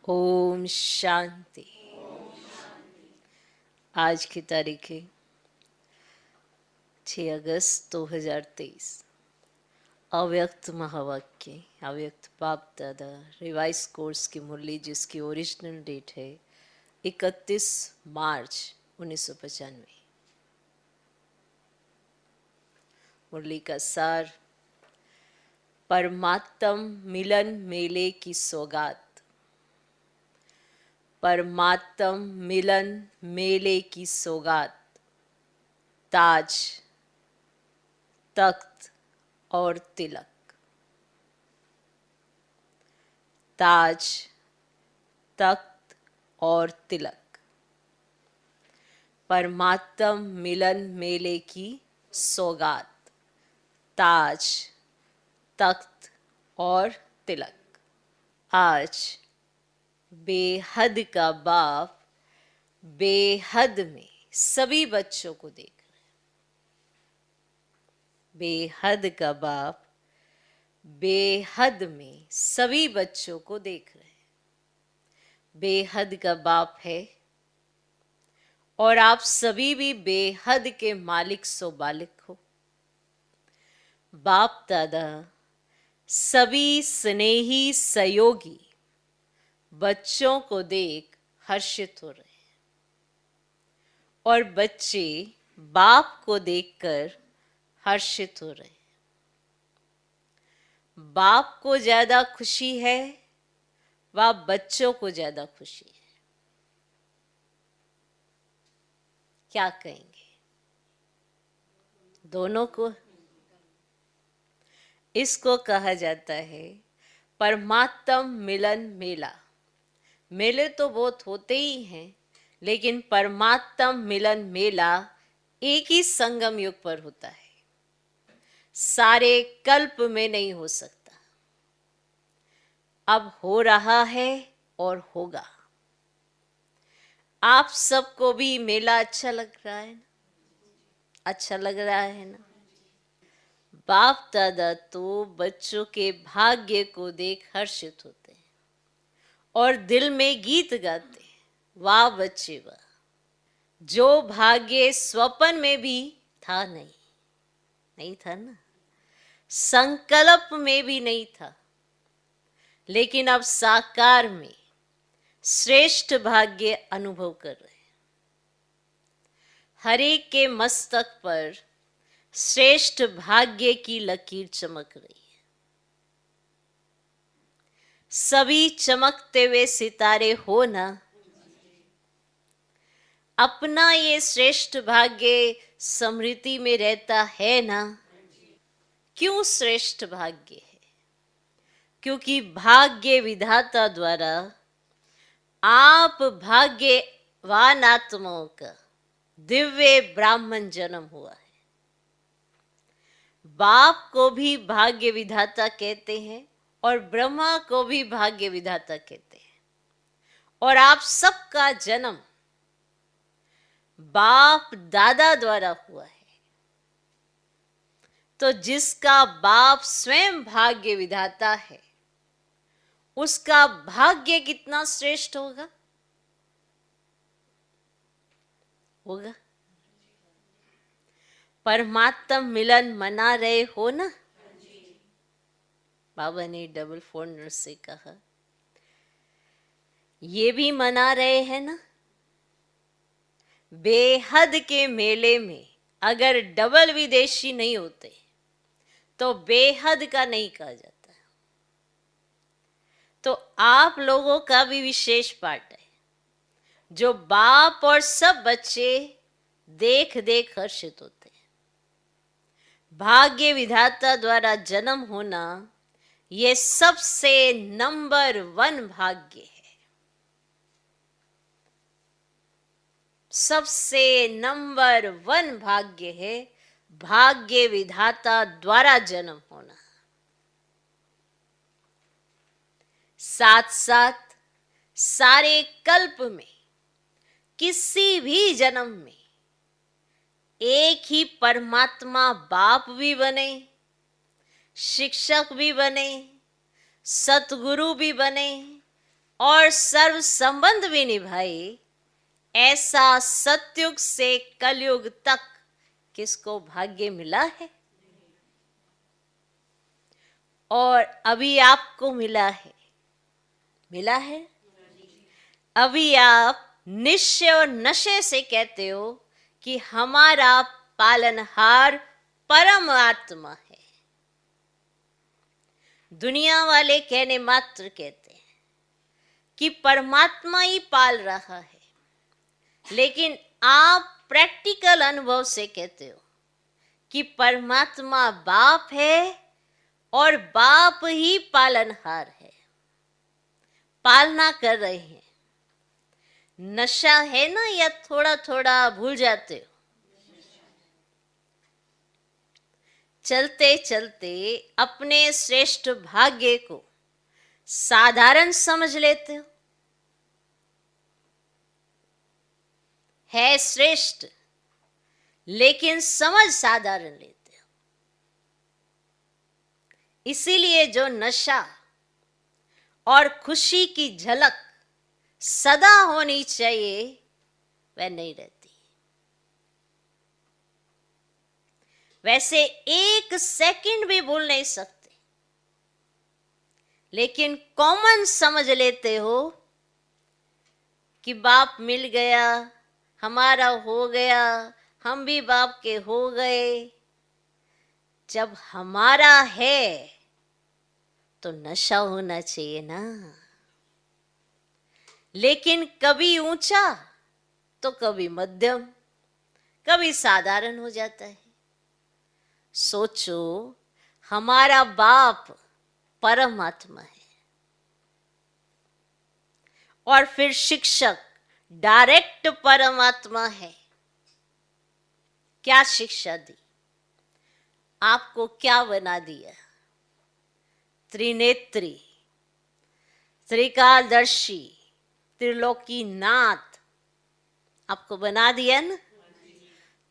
ओम शांति। आज की तारीख है 6 अगस्त 2023। अव्यक्त महावाक्य, अव्यक्त बाप दादा रिवाइज कोर्स की मुरली, जिसकी ओरिजिनल डेट है 31 मार्च 1995। मुरली का सार: परमात्म मिलन मेले की सौगात। परमात्म मिलन मेले की सौगात, ताज, तख्त और तिलक। ताज, तख्त और तिलक। परमात्म मिलन मेले की सौगात, ताज, तख्त और तिलक। आज बेहद का बाप बेहद में सभी बच्चों को देख रहे हैं। बेहद का बाप बेहद में सभी बच्चों को देख रहे हैं। बेहद का बाप है और आप सभी भी बेहद के मालिक सो बालिक हो। बाप दादा सभी स्नेही सहयोगी बच्चों को देख हर्षित हो रहे हैं और बच्चे बाप को देखकर हर्षित हो रहे हैं। बाप को ज्यादा खुशी है व बच्चों को ज्यादा खुशी है। क्या कहेंगे? दोनों को। इसको कहा जाता है परमात्म मिलन मेला। मेले तो बहुत होते ही हैं, लेकिन परमात्म मिलन मेला एक ही संगम युग पर होता है, सारे कल्प में नहीं हो सकता। अब हो रहा है और होगा। आप सबको भी मेला अच्छा लग रहा है ना? अच्छा लग रहा है ना? बाप दादा तो बच्चों के भाग्य को देख हर्षित होते हैं और दिल में गीत गाते हैं, वाह बच्चे वाह, जो भाग्य स्वप्न में भी था नहीं था ना, संकल्प में भी नहीं था, लेकिन अब साकार में श्रेष्ठ भाग्य अनुभव कर रहे हैं। हर एक के मस्तक पर श्रेष्ठ भाग्य की लकीर चमक रही है। सभी चमकते हुए सितारे हो ना। अपना ये श्रेष्ठ भाग्य समृद्धि में रहता है ना। क्यों श्रेष्ठ भाग्य है? क्योंकि भाग्य विधाता द्वारा आप भाग्यवान आत्माओं का दिव्य ब्राह्मण जन्म हुआ है। बाप को भी भाग्य विधाता कहते हैं और ब्रह्मा को भी भाग्य विधाता कहते हैं, और आप सबका जन्म बाप दादा द्वारा हुआ है। तो जिसका बाप स्वयं भाग्य विधाता है, उसका भाग्य कितना श्रेष्ठ होगा? परमात्म मिलन मना रहे हो ना? बाबा ने डबल फोन से कहा, ये भी मना रहे हैं ना? बेहद के मेले में अगर डबल विदेशी नहीं होते तो बेहद का नहीं कहा जाता। तो आप लोगों का भी विशेष पार्ट है, जो बाप और सब बच्चे देख देख हर्षित होते हैं। भाग्य विधाता द्वारा जन्म होना ये सबसे नंबर 1 भाग्य है। सबसे नंबर 1 भाग्य है भाग्य विधाता द्वारा जन्म होना। साथ साथ सारे कल्प में किसी भी जन्म में एक ही परमात्मा बाप भी बने, शिक्षक भी बने, सतगुरु भी बने, और सर्व संबंध भी निभाए, ऐसा सतयुग से कलयुग तक किसको भाग्य मिला है? और अभी आपको मिला है, मिला है। अभी आप निश्चय और नशे से कहते हो कि हमारा पालनहार परमात्मा है। दुनिया वाले कहने मात्र कहते हैं कि परमात्मा ही पाल रहा है, लेकिन आप प्रैक्टिकल अनुभव से कहते हो कि परमात्मा बाप है और बाप ही पालनहार है, पालना कर रहे हैं। नशा है ना, या थोड़ा थोड़ा भूल जाते हो? चलते चलते अपने श्रेष्ठ भाग्य को साधारण समझ लेते हो। है श्रेष्ठ, लेकिन समझ साधारण लेते हो। इसीलिए जो नशा और खुशी की झलक सदा होनी चाहिए वह नहीं रहती। वैसे एक सेकंड भी भूल नहीं सकते, लेकिन कॉमन समझ लेते हो कि बाप मिल गया, हमारा हो गया, हम भी बाप के हो गए। जब हमारा है तो नशा होना चाहिए ना, लेकिन कभी ऊंचा तो कभी मध्यम, कभी साधारण हो जाता है। सोचो, हमारा बाप परमात्मा है और फिर शिक्षक डायरेक्ट परमात्मा है। क्या शिक्षा दी? आपको क्या बना दिया? त्रिनेत्री, त्रिकालदर्शी, त्रिलोकीनाथ आपको बना दिया ना।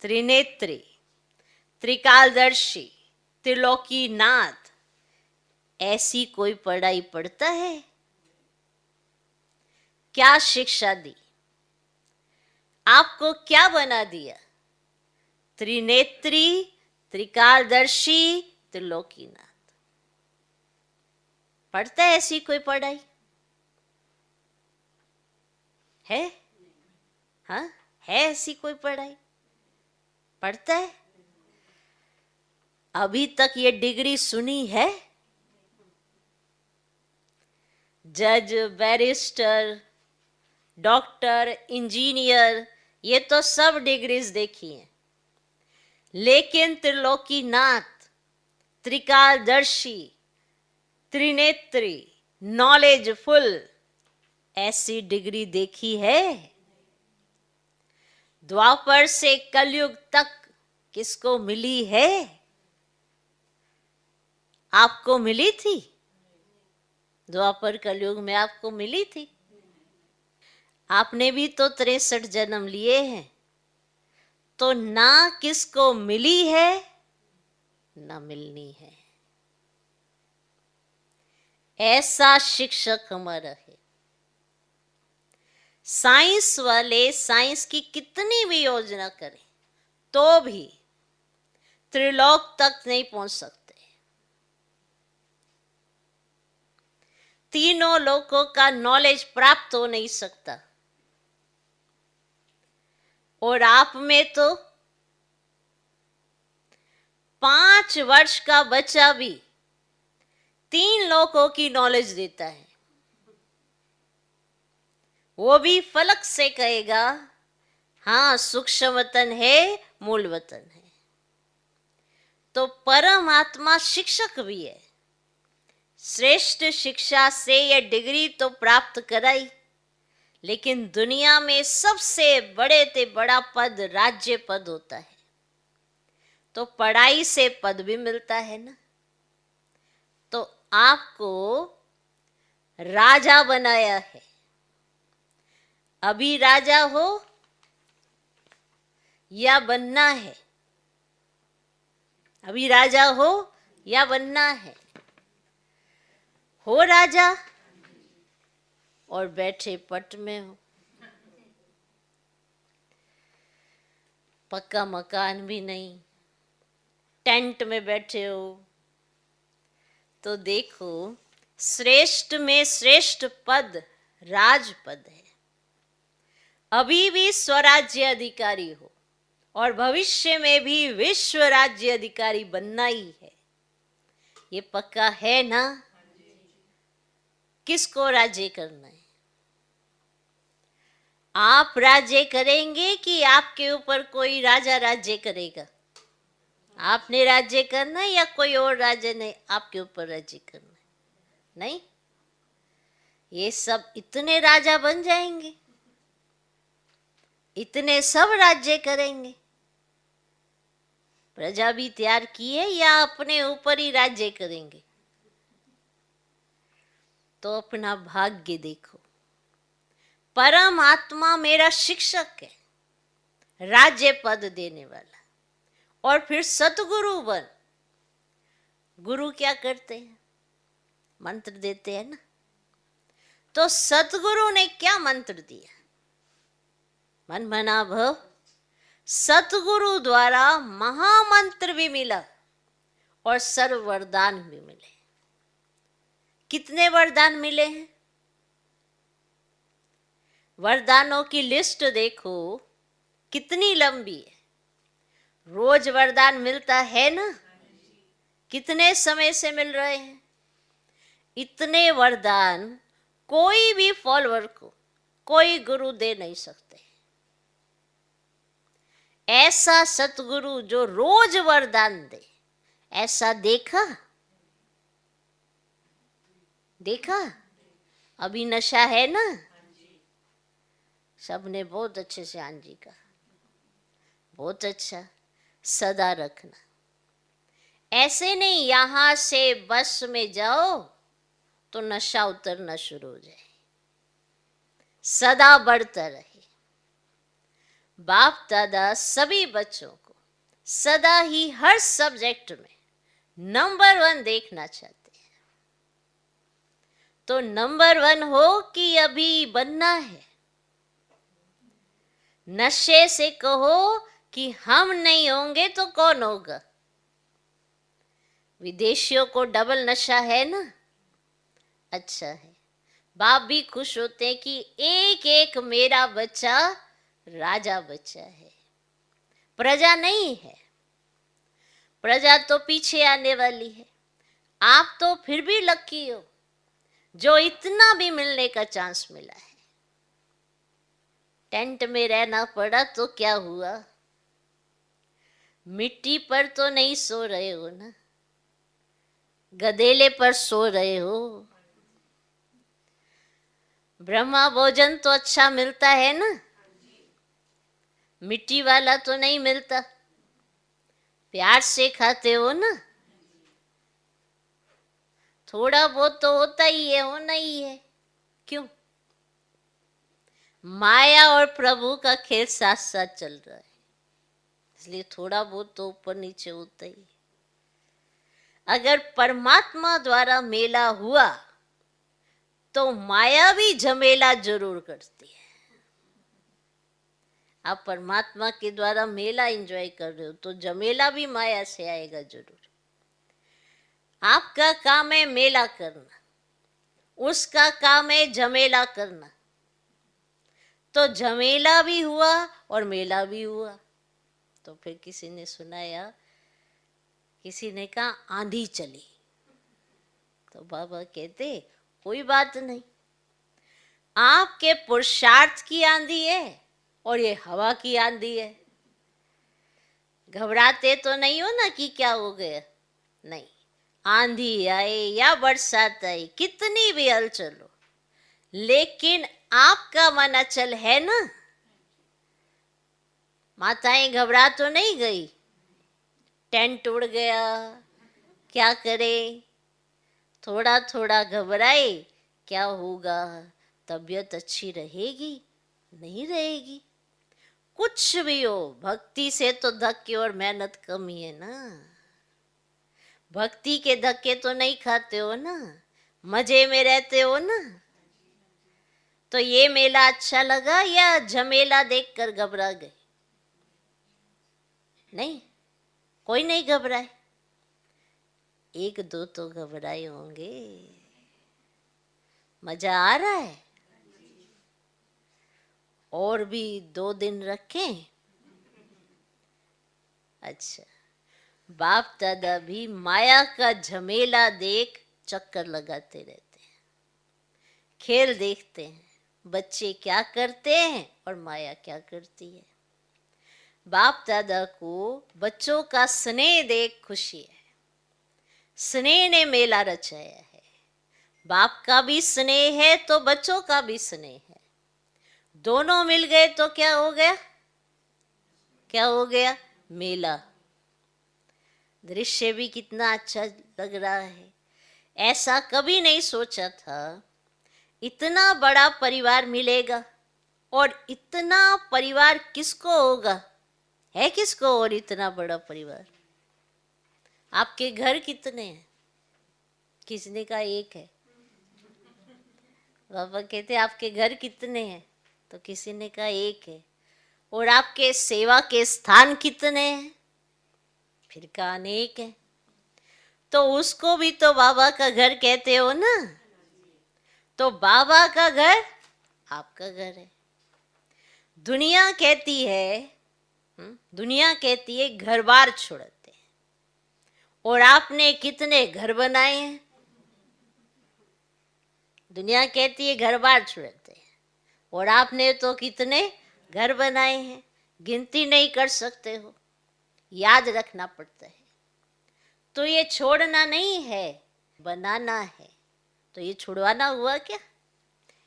त्रिनेत्री, त्रिकालदर्शी, त्रिलोकीनाथ, ऐसी कोई पढ़ाई पढ़ता है? क्या शिक्षा दी? आपको क्या बना दिया? त्रिनेत्री, त्रिकालदर्शी, त्रिलोकीनाथ। पढ़ता है ऐसी कोई पढ़ाई? है? हाँ, है ऐसी कोई पढ़ाई? पढ़ता है? अभी तक ये डिग्री सुनी है? जज, बैरिस्टर, डॉक्टर, इंजीनियर, ये तो सब डिग्रीज देखी हैं, लेकिन त्रिलोकीनाथ, त्रिकालदर्शी, त्रिनेत्री, नॉलेजफुल, ऐसी डिग्री देखी है? द्वापर से कलयुग तक किसको मिली है? आपको मिली थी? द्वापर कलयुग में आपको मिली थी? आपने भी तो 63 जन्म लिए हैं, तो ना किसको मिली है ना मिलनी है। ऐसा शिक्षक हमारा है। साइंस वाले साइंस की कितनी भी योजना करें तो भी त्रिलोक तक नहीं पहुंच सकते। तीनों लोगों का नॉलेज प्राप्त हो नहीं सकता। और आप में तो 5 वर्ष का बच्चा भी 3 लोगों की नॉलेज देता है। वो भी फलक से कहेगा, हाँ सूक्ष्म वतन है, मूल वतन है। तो परमात्मा शिक्षक भी है। श्रेष्ठ शिक्षा से यह डिग्री तो प्राप्त कराई, लेकिन दुनिया में सबसे बड़े से बड़ा पद राज्य पद होता है। तो पढ़ाई से पद भी मिलता है ना। तो आपको राजा बनाया है। अभी राजा हो या बनना है? अभी राजा हो या बनना है? हो राजा? और बैठे पट में हो, पक्का मकान भी नहीं, टेंट में बैठे हो, तो देखो श्रेष्ठ में श्रेष्ठ पद राजपद है। अभी भी स्वराज्य अधिकारी हो और भविष्य में भी विश्व राज्य अधिकारी बनना ही है, ये पक्का है ना? किसको राज्य करना है? आप राज्य करेंगे कि आपके ऊपर कोई राजा राज्य करेगा? आपने राज्य करना है या कोई और राज्य ने आपके ऊपर राज्य करना है? नहीं, ये सब इतने राजा बन जाएंगे, इतने सब राज्य करेंगे। प्रजा भी तैयार की है या अपने ऊपर ही राज्य करेंगे? तो अपना भाग्य देखो। परम आत्मा मेरा शिक्षक है, राज्य पद देने वाला, और फिर सतगुरु बन। गुरु क्या करते हैं? मंत्र देते हैं ना। तो सतगुरु ने क्या मंत्र दिया? मन मना भव। सतगुरु द्वारा महामंत्र भी मिला और सर्व वरदान भी मिले। कितने वरदान मिले हैं? वरदानों की लिस्ट देखो कितनी लंबी है। रोज वरदान मिलता है ना? कितने समय से मिल रहे हैं? इतने वरदान कोई भी फॉलोअर को कोई गुरु दे नहीं सकते। ऐसा सतगुरु जो रोज वरदान दे, ऐसा देखा? देखा? अभी नशा है ना? सबने बहुत अच्छे से आन जी का, बहुत अच्छा, सदा रखना। ऐसे नहीं यहां से बस में जाओ तो नशा उतरना शुरू हो जाए, सदा बढ़ता रहे। बाप दादा सभी बच्चों को सदा ही हर सब्जेक्ट में नंबर 1 देखना चाहते हैं। तो नंबर 1 हो कि अभी बनना है? नशे से कहो कि हम नहीं होंगे तो कौन होगा? विदेशियों को डबल नशा है ना? अच्छा है। बाप भी खुश होते हैं कि एक एक मेरा बच्चा राजा बच्चा है। प्रजा नहीं है, प्रजा तो पीछे आने वाली है। आप तो फिर भी लकी हो जो इतना भी मिलने का चांस मिला है। टेंट में रहना पड़ा तो क्या हुआ? मिट्टी पर तो नहीं सो रहे हो ना, गधेले पर सो रहे हो। ब्रह्मा भोजन तो अच्छा मिलता है ना, मिट्टी वाला तो नहीं मिलता। प्यार से खाते हो ना, थोड़ा बहुत तो होता ही है, होना ही है। क्यों? माया और प्रभु का खेल साथ साथ चल रहा है, इसलिए थोड़ा बहुत तो ऊपर नीचे होता ही। अगर परमात्मा द्वारा मेला हुआ तो माया भी झमेला जरूर करती है। आप परमात्मा के द्वारा मेला एंजॉय कर रहे हो तो झमेला भी माया से आएगा जरूर। आपका काम है मेला करना, उसका काम है झमेला करना। तो झमेला भी हुआ और मेला भी हुआ। तो फिर किसी ने सुनाया, किसी ने कहा आंधी चली, तो बाबा कहते कोई बात नहीं, आपके पुरुषार्थ की आंधी है और ये हवा की आंधी है। घबराते तो नहीं हो ना कि क्या हो गया? नहीं, आंधी आए या बरसात आई, कितनी भी हलचल हो, लेकिन आपका मन अचल है ना। माताएं घबरा तो नहीं गई, टेंट उड़ गया, क्या करे? थोड़ा थोड़ा घबराए, क्या होगा? तबीयत अच्छी रहेगी? नहीं रहेगी। कुछ भी हो, भक्ति से तो धक्के और मेहनत कम ही है ना। भक्ति के धक्के तो नहीं खाते हो ना, मजे में रहते हो ना। तो ये मेला अच्छा लगा या झमेला देखकर घबरा गए? नहीं, कोई नहीं घबराए। एक दो तो घबराए होंगे। मजा आ रहा है? और भी 2 दिन रखें? अच्छा, बाप दादा भी माया का झमेला देख चक्कर लगाते रहते हैं, खेल देखते हैं, बच्चे क्या करते हैं और माया क्या करती है। बाप दादा को बच्चों का स्नेह देख खुशी है। स्नेह ने मेला रचाया है। बाप का भी स्नेह है तो बच्चों का भी स्नेह है। दोनों मिल गए तो क्या हो गया? क्या हो गया? मेला। दृश्य भी कितना अच्छा लग रहा है। ऐसा कभी नहीं सोचा था इतना बड़ा परिवार मिलेगा। और इतना परिवार किसको होगा? है किसको और इतना बड़ा परिवार? आपके घर कितने हैं? किसने का एक है। बाबा कहते आपके घर कितने हैं? तो किसी ने कहा एक है। और आपके सेवा के स्थान कितने हैं? फिर का अनेक है। तो उसको भी तो बाबा का घर कहते हो ना। तो बाबा का घर आपका घर है। दुनिया कहती है दुनिया कहती है घर बार छोड़ते हैं। और आपने कितने घर बनाए हैं? दुनिया कहती है घर बार छोड़ते हैं और आपने तो कितने घर बनाए हैं, गिनती नहीं कर सकते हो, याद रखना पड़ता है। तो ये छोड़ना नहीं है, बनाना है। तो ये छुड़वाना हुआ क्या?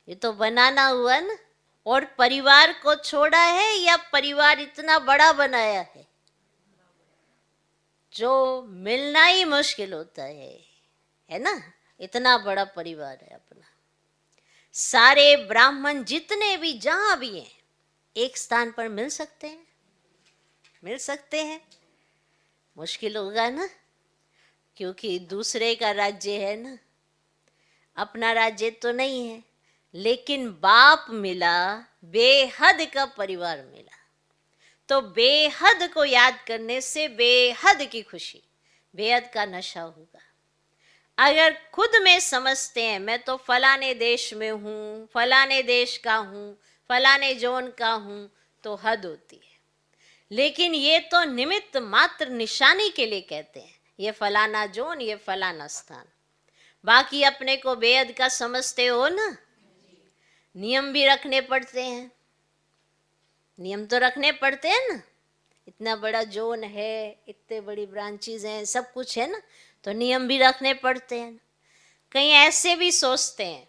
ये तो बनाना हुआ ना। और परिवार को छोड़ा है या परिवार इतना बड़ा बनाया है जो मिलना ही मुश्किल होता है ना। इतना बड़ा परिवार है अपना। सारे ब्राह्मण जितने भी जहां भी हैं एक स्थान पर मिल सकते हैं? मिल सकते हैं? मुश्किल होगा ना, क्योंकि दूसरे का राज्य है ना, अपना राज्य तो नहीं है। लेकिन बाप मिला, बेहद का परिवार मिला। तो बेहद को याद करने से बेहद की खुशी, बेहद का नशा होगा। अगर खुद में समझते हैं मैं तो फलाने देश में हूँ, फलाने देश का हूँ, फलाने जोन का हूँ, तो हद होती है। लेकिन ये तो निमित्त मात्र निशानी के लिए कहते हैं, ये फलाना जोन, ये फलाना स्थान। बाकी अपने को बेहद का समझते हो ना। नियम भी रखने पड़ते हैं। नियम तो रखने पड़ते हैं ना। इतना बड़ा जोन है, इतने बड़ी ब्रांचेस हैं, सब कुछ है ना, तो नियम भी रखने पड़ते हैं। कहीं ऐसे भी सोचते हैं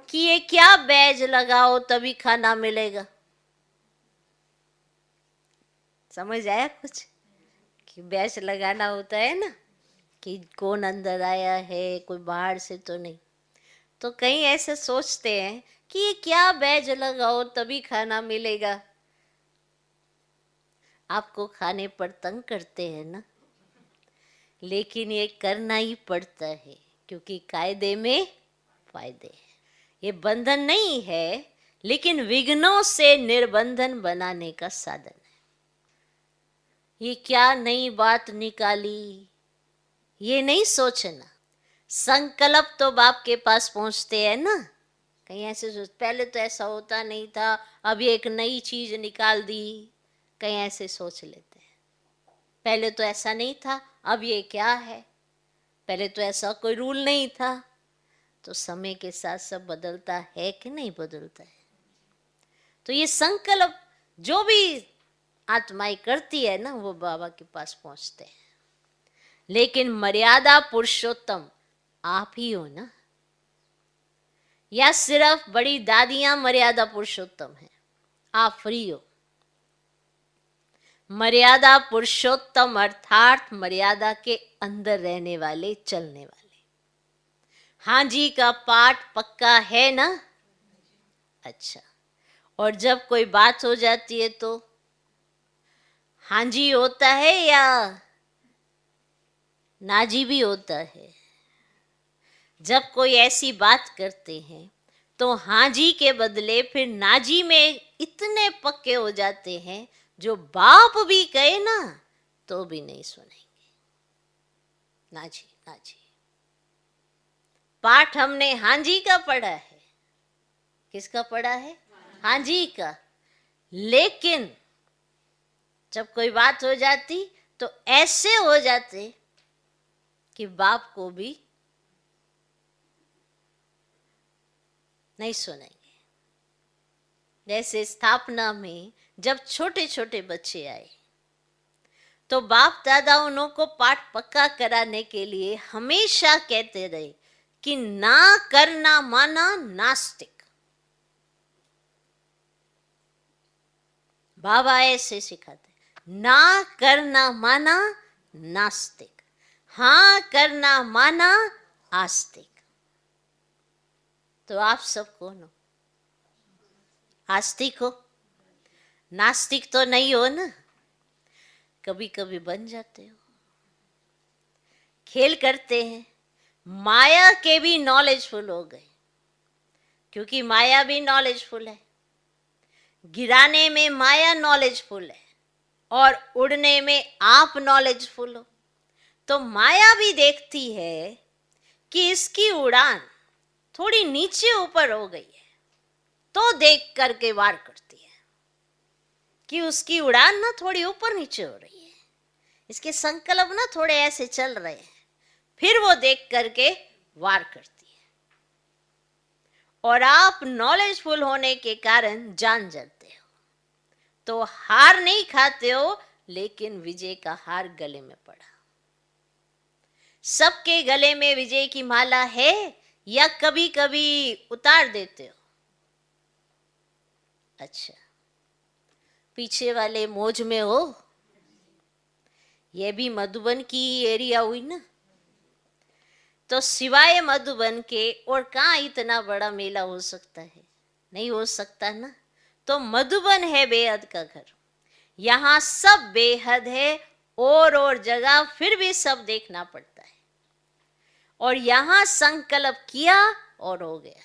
कि ये क्या बैज लगाओ तभी खाना मिलेगा। समझ आया कुछ? कि बैज लगाना होता है ना, कि कौन अंदर आया है, कोई बाहर से तो नहीं। तो कहीं ऐसे सोचते हैं कि ये क्या बैज लगाओ तभी खाना मिलेगा। आपको खाने पर तंग करते हैं ना, लेकिन ये करना ही पड़ता है क्योंकि कायदे में फायदे हैं। ये बंधन नहीं है, लेकिन विघ्नों से निर्बंधन बनाने का साधन है। ये क्या नई बात निकाली, ये नहीं सोचना। संकल्प तो बाप के पास पहुंचते हैं ना। कहीं ऐसे सोच, पहले तो ऐसा होता नहीं था, अब ये एक नई चीज निकाल दी, कहीं ऐसे सोच लेते हैं। पहले तो ऐसा नहीं था, अब ये क्या है? पहले तो ऐसा कोई रूल नहीं था। तो समय के साथ सब बदलता है कि नहीं बदलता है? तो ये संकल्प जो भी आत्माएं करती है ना, वो बाबा के पास पहुंचते हैं। लेकिन मर्यादा पुरुषोत्तम आप ही हो ना, या सिर्फ बड़ी दादियां मर्यादा पुरुषोत्तम हैं? आप फ्री हो। मर्यादा पुरुषोत्तम अर्थात मर्यादा के अंदर रहने वाले, चलने वाले। हाँ जी का पाठ पक्का है ना? अच्छा। और जब कोई बात हो जाती है तो हाँ जी होता है या नाजी भी होता है? जब कोई ऐसी बात करते हैं तो हाजी के बदले फिर नाजी में इतने पक्के हो जाते हैं, जो बाप भी कहे ना तो भी नहीं सुनेंगे। Nazi Nazi. पाठ हमने हाजी का पढ़ा है। किसका पढ़ा है? हाजी का। लेकिन जब कोई बात हो जाती तो ऐसे हो जाते कि बाप को भी नहीं सुनेंगे। जैसे स्थापना में जब छोटे छोटे बच्चे आए तो बाप दादा उनको पाठ पक्का कराने के लिए हमेशा कहते रहे कि ना करना माना नास्तिक। बाबा ऐसे सिखाते, ना करना माना नास्तिक, हाँ करना माना आस्तिक। तो आप सब कौन हो? आस्तिक हो? नास्तिक तो नहीं हो ना? कभी कभी बन जाते हो। खेल करते हैं, माया के भी नॉलेजफुल हो गए, क्योंकि माया भी नॉलेजफुल है। गिराने में माया नॉलेजफुल है और उड़ने में आप नॉलेजफुल हो। तो माया भी देखती है कि इसकी उड़ान थोड़ी नीचे ऊपर हो गई है, तो देख करके वार करती है कि उसकी उड़ान ना थोड़ी ऊपर नीचे हो रही है, इसके संकल्प ना थोड़े ऐसे चल रहे हैं, फिर वो देख करके वार करती है। और आप नॉलेजफुल होने के कारण जान जाते हो, तो हार नहीं खाते हो, लेकिन विजय का हार गले में पड़ा। सबके गले में विजय की माला है या कभी कभी उतार देते हो? अच्छा, पीछे वाले मौज में हो। ये भी मधुबन की एरिया हुई ना, तो सिवाय मधुबन के और कहाँ इतना बड़ा मेला हो सकता है? नहीं हो सकता ना। तो मधुबन है बेहद का घर, यहाँ सब बेहद है, और जगह फिर भी सब देखना पड़ता है। और यहाँ संकल्प किया और हो गया,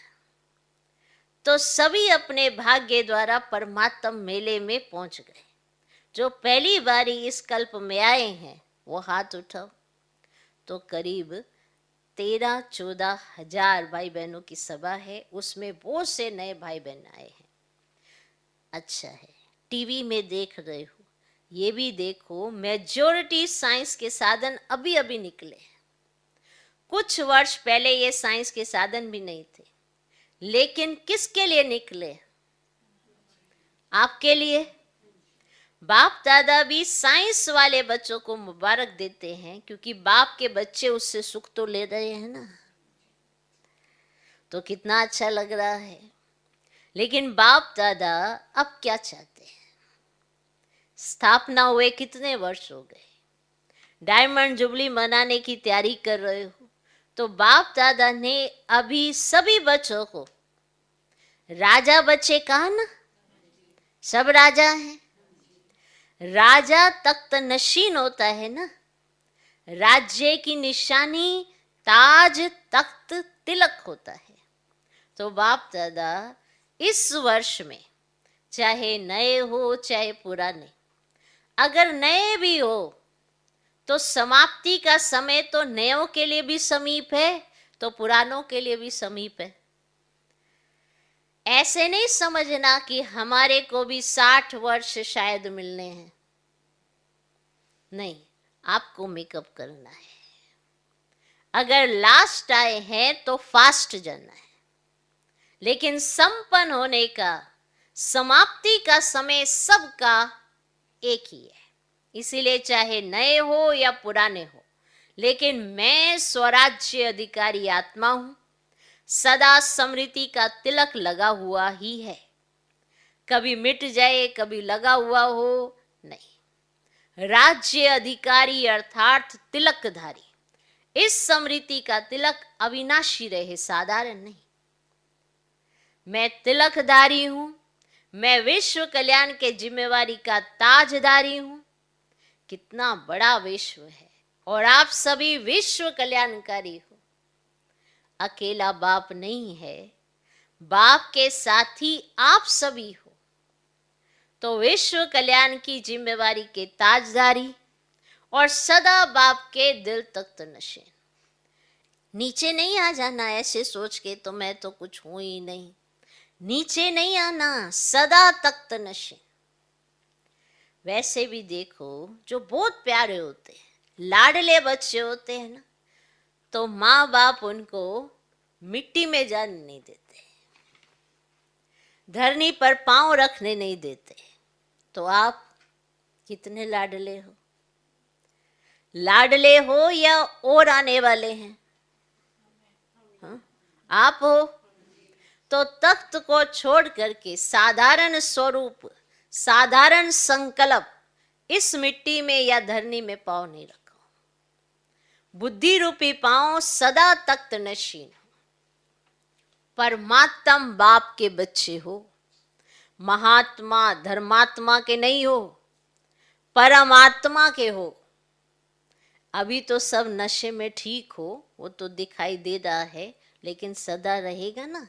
तो सभी अपने भाग्य द्वारा परमात्म मेले में पहुंच गए। जो पहली बारी इस कल्प में आए हैं वो हाथ उठाओ। तो करीब 13-14 हजार भाई बहनों की सभा है, उसमें बहुत से नए भाई बहन आए हैं। अच्छा है, टीवी में देख रहे हो, ये भी देखो मेजॉरिटी साइंस के साधन अभी अभी निकले। कुछ वर्ष पहले ये साइंस के साधन भी नहीं थे, लेकिन किसके लिए निकले? आपके लिए। बाप दादा भी साइंस वाले बच्चों को मुबारक देते हैं, क्योंकि बाप के बच्चे उससे सुख तो ले रहे हैं ना, तो कितना अच्छा लग रहा है। लेकिन बाप दादा अब क्या चाहते हैं? स्थापना हुए कितने वर्ष हो गए, डायमंड जुबली मनाने की तैयारी कर रहे हो, तो बाप दादा ने अभी सभी बच्चों को, राजा बच्चे कहा ना, सब राजा हैं। राजा तख्त नशीन होता है ना, राज्य की निशानी ताज तख्त तिलक होता है। तो बाप दादा इस वर्ष में चाहे नए हो चाहे पुराने, अगर नए भी हो तो समाप्ति का समय तो नयों के लिए भी समीप है, तो पुरानों के लिए भी समीप है। ऐसे नहीं समझना कि हमारे को भी 60 वर्ष शायद मिलने हैं, नहीं, आपको मेकअप करना है। अगर लास्ट आए हैं तो फास्ट जाना है, लेकिन संपन्न होने का, समाप्ति का समय सबका एक ही है। इसीलिए चाहे नए हो या पुराने हो, लेकिन मैं स्वराज्य अधिकारी आत्मा हूं, सदा स्मृति का तिलक लगा हुआ ही है। कभी मिट जाए कभी लगा हुआ हो, नहीं। राज्य अधिकारी अर्थात तिलकधारी, इस स्मृति का तिलक अविनाशी रहे, साधारण नहीं। मैं तिलकधारी हूं, मैं विश्व कल्याण के जिम्मेवारी का ताजदारी हूं। कितना बड़ा विश्व है और आप सभी विश्व कल्याणकारी हो। अकेला बाप नहीं है, बाप के साथी आप सभी हो, तो विश्व कल्याण की जिम्मेवारी के ताजदारी और सदा बाप के दिल तख्त नशीन। नीचे नहीं आ जाना ऐसे सोच के तो मैं तो कुछ हूं ही नहीं, नीचे नहीं आना, सदा तख्त नशीन। वैसे भी देखो, जो बहुत प्यारे होते हैं, लाडले बच्चे होते हैं ना, तो माँ बाप उनको मिट्टी में जाने नहीं देते, धरनी पर पांव रखने नहीं देते। तो आप कितने लाडले हो? लाडले हो या और आने वाले हैं? हाँ? आप हो तो तख्त को छोड़ करके साधारण स्वरूप, साधारण संकल्प इस मिट्टी में या धरनी में पांव नहीं रखो। बुद्धि रूपी पांव सदा तख्त नशीन हो। परमात्म बाप के बच्चे हो, महात्मा धर्मात्मा के नहीं हो, परमात्मा के हो। अभी तो सब नशे में ठीक हो, वो तो दिखाई दे रहा है, लेकिन सदा रहेगा ना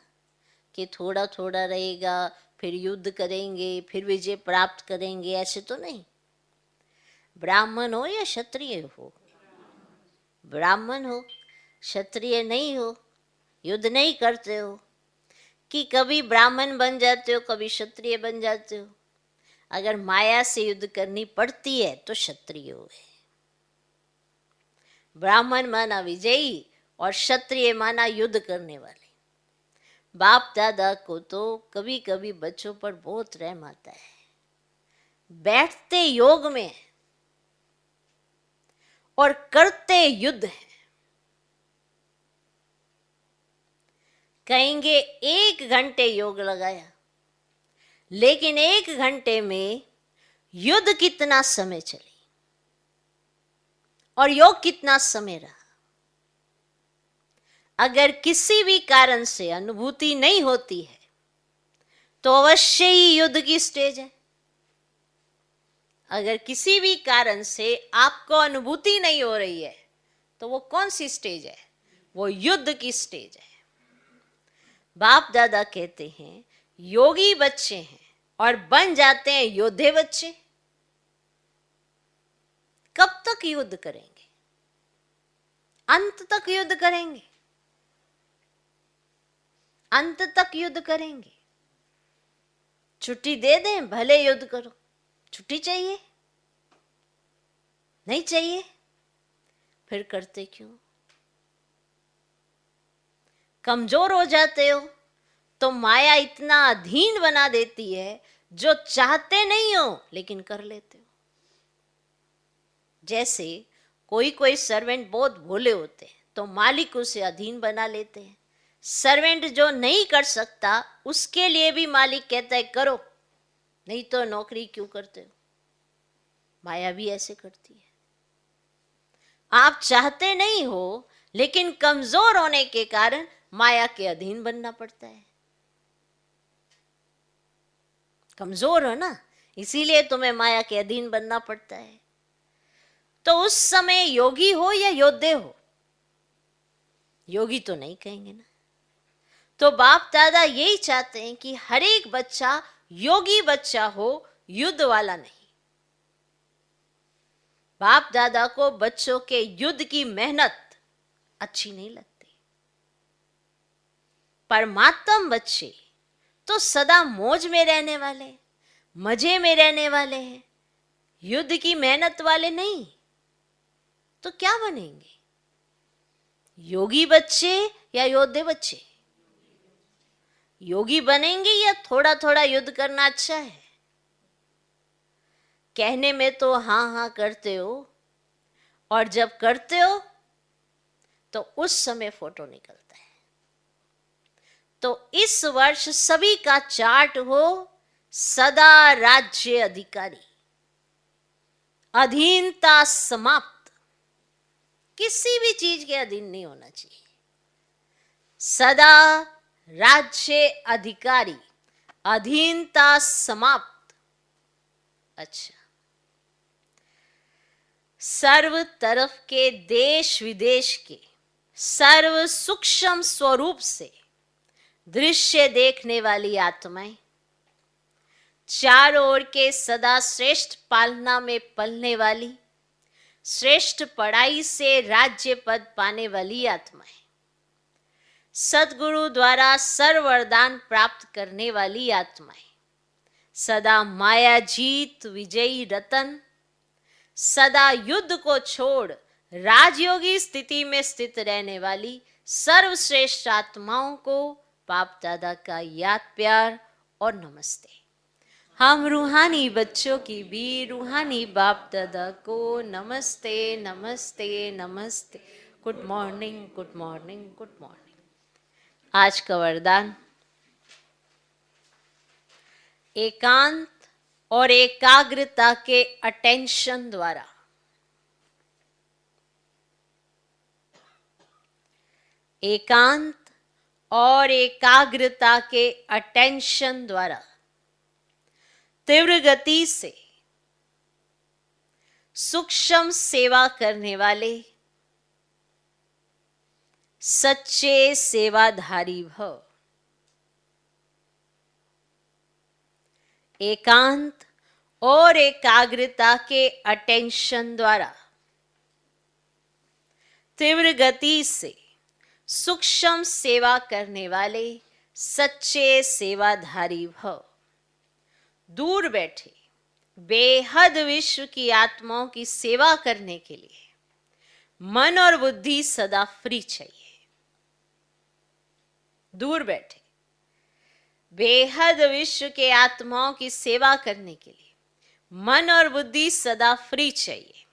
कि थोड़ा थोड़ा रहेगा, फिर युद्ध करेंगे, फिर विजय प्राप्त करेंगे, ऐसे तो नहीं। ब्राह्मण हो या क्षत्रिय हो, ब्राह्मण हो क्षत्रिय नहीं हो, युद्ध नहीं करते हो, कि कभी ब्राह्मण बन जाते हो, कभी क्षत्रिय बन जाते हो। अगर माया से युद्ध करनी पड़ती है तो क्षत्रिय हुए। ब्राह्मण माना विजयी और क्षत्रिय माना युद्ध करने वाले। बाप दादा को तो कभी कभी बच्चों पर बहुत रहम आता है। बैठते योग में और करते युद्ध है। कहेंगे 1 घंटे योग लगाया, लेकिन 1 घंटे में युद्ध कितना समय चली और योग कितना समय रहा। अगर किसी भी कारण से अनुभूति नहीं होती है तो अवश्य ही युद्ध की स्टेज है। अगर किसी भी कारण से आपको अनुभूति नहीं हो रही है तो वो कौन सी स्टेज है? वो युद्ध की स्टेज है। बाप दादा कहते हैं योगी बच्चे हैं और बन जाते हैं योद्धे बच्चे। कब तक युद्ध करेंगे? अंत तक युद्ध करेंगे, अंत तक युद्ध करेंगे। छुट्टी दे दें, भले युद्ध करो। छुट्टी चाहिए? नहीं चाहिए? फिर करते क्यों? कमजोर हो जाते हो तो माया इतना अधीन बना देती है, जो चाहते नहीं हो लेकिन कर लेते हो। जैसे कोई कोई सर्वेंट बहुत भोले होते हैं तो मालिक उसे अधीन बना लेते हैं। सर्वेंट जो नहीं कर सकता उसके लिए भी मालिक कहता है करो, नहीं तो नौकरी क्यों करते हो। माया भी ऐसे करती है। आप चाहते नहीं हो लेकिन कमजोर होने के कारण माया के अधीन बनना पड़ता है। कमजोर हो ना, इसीलिए तुम्हें माया के अधीन बनना पड़ता है। तो उस समय योगी हो या योद्धे हो? योगी तो नहीं कहेंगे ना। तो बाप दादा यही चाहते हैं कि हर एक बच्चा योगी बच्चा हो, युद्ध वाला नहीं। बाप दादा को बच्चों के युद्ध की मेहनत अच्छी नहीं लगती। परमात्म बच्चे तो सदा मौज में रहने वाले, मजे में रहने वाले हैं, युद्ध की मेहनत वाले नहीं। तो क्या बनेंगे? योगी बच्चे या योद्धे बच्चे? योगी बनेंगे या थोड़ा थोड़ा युद्ध करना अच्छा है? कहने में तो हाँ हाँ करते हो, और जब करते हो तो उस समय फोटो निकलता है। तो इस वर्ष सभी का चार्ट हो सदा राज्य अधिकारी, अधीनता समाप्त, किसी भी चीज के अधीन नहीं होना चाहिए। सदा राज्य अधिकारी, अधीनता समाप्त। अच्छा, सर्व तरफ के देश विदेश के सर्व सूक्ष्म स्वरूप से दृश्य देखने वाली आत्माएं, चारों ओर के सदा श्रेष्ठ पालना में पलने वाली, श्रेष्ठ पढ़ाई से राज्य पद पाने वाली आत्माएं, सदगुरु द्वारा सर्व वरदान प्राप्त करने वाली आत्माएं, सदा माया जीत विजयी रतन, सदा युद्ध को छोड़ राजयोगी स्थिति में स्थित रहने वाली सर्वश्रेष्ठ आत्माओं को बाप दादा का याद प्यार और नमस्ते। हम रूहानी बच्चों की भी रूहानी बाप दादा को नमस्ते नमस्ते नमस्ते। Good morning good morning good morning. आज का वरदान एकांत और एकाग्रता के अटेंशन द्वारा, एकांत और एकाग्रता के अटेंशन द्वारा तीव्र गति से सूक्ष्म सेवा करने वाले सच्चे सेवाधारी भव। एकांत और एकाग्रता के अटेंशन द्वारा तीव्र गति से सूक्ष्म सेवा करने वाले सच्चे सेवाधारी भव। दूर बैठे बेहद विश्व की आत्माओं की सेवा करने के लिए मन और बुद्धि सदा फ्री चाहिए। दूर बैठे बेहद विश्व के आत्माओं की सेवा करने के लिए मन और बुद्धि सदा फ्री चाहिए।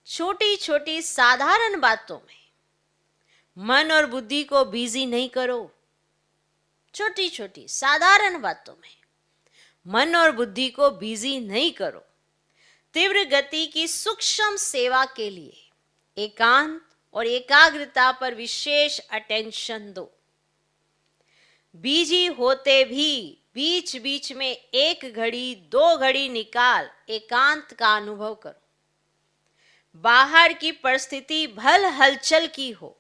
छोटी छोटी साधारण बातों में मन और बुद्धि को बिजी नहीं करो। छोटी छोटी साधारण बातों में मन और बुद्धि को बिजी नहीं करो। तीव्र गति की सूक्ष्म सेवा के लिए एकांत और एकाग्रता पर विशेष अटेंशन दो। बिजी होते भी बीच बीच में एक घड़ी दो घड़ी निकाल एकांत का अनुभव करो। बाहर की परिस्थिति भल हलचल की हो,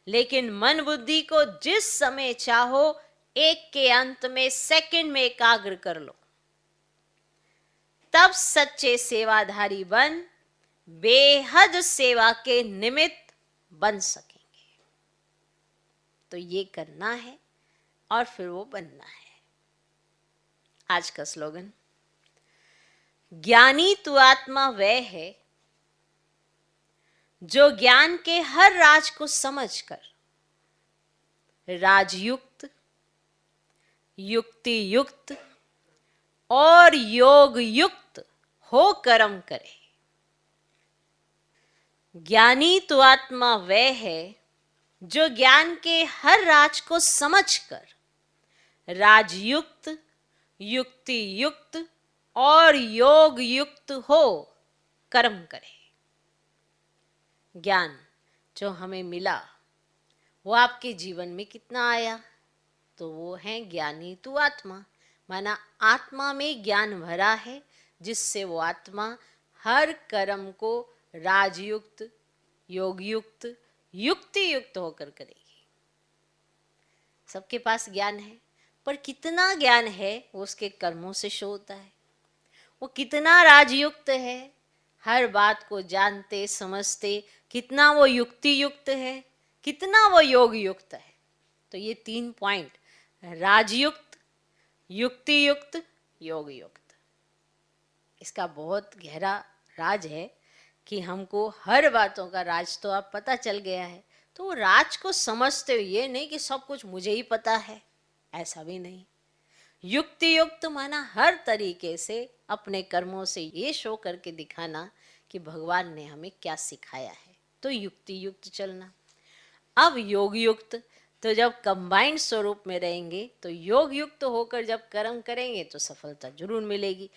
लेकिन मन बुद्धि को जिस समय चाहो एक के अंत में सेकंड में एकाग्र कर लो। तब सच्चे सेवाधारी बन बेहद सेवा के निमित्त बन सकेंगे। तो ये करना है और फिर वो बनना है। आज का स्लोगन, ज्ञानी तू आत्मा वह है जो ज्ञान के हर राज को समझकर राजयुक्त, युक्ति युक्त और योग युक्त हो कर्म करे। ज्ञानी तो आत्मा वह है जो ज्ञान के हर राज को समझकर राजयुक्त, युक्ति युक्त और योग युक्त हो कर्म करे। ज्ञान जो हमें मिला वो आपके जीवन में कितना आया? तो वो है ज्ञानी तू आत्मा, माना आत्मा में ज्ञान भरा है जिससे वो आत्मा हर कर्म को राजयुक्त, योगयुक्त, युक्ति युक्त होकर करेगी। सबके पास ज्ञान है, पर कितना ज्ञान है वो उसके कर्मों से शो होता है। वो कितना राजयुक्त है, हर बात को जानते समझते, कितना वो युक्ति युक्त है, कितना वो योग युक्त है। तो ये 3 पॉइंट, राजयुक्त, युक्ति युक्त, योग युक्त, इसका बहुत गहरा राज है कि हमको हर बातों का राज तो अब पता चल गया है। तो वो राज को समझते हुए, ये नहीं कि सब कुछ मुझे ही पता है, ऐसा भी नहीं। युक्ति युक्त माना हर तरीके से अपने कर्मों से ये शो करके दिखाना कि भगवान ने हमें क्या सिखाया है, तो युक्ति युक्त चलना। अब योग युक्त, तो जब कंबाइंड स्वरूप में रहेंगे तो योग युक्त होकर जब कर्म करेंगे तो सफलता जरूर मिलेगी।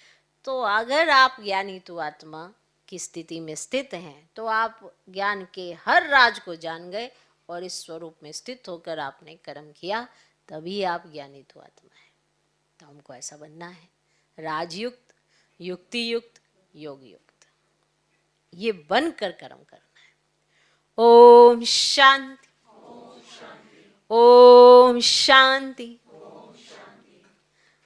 तो अगर आप ज्ञानी तू आत्मा की स्थिति में स्थित हैं तो आप ज्ञान के हर राज को जान गए और इस स्वरूप में स्थित होकर आपने कर्म किया, तभी आप ज्ञानी तू आत्मा है। तो हमको ऐसा बनना है, राजयुक्त, युक्ति युक्त, योग युक्त, ये बनकर कर्म करना है। ओम शांति, ओम ओम शांति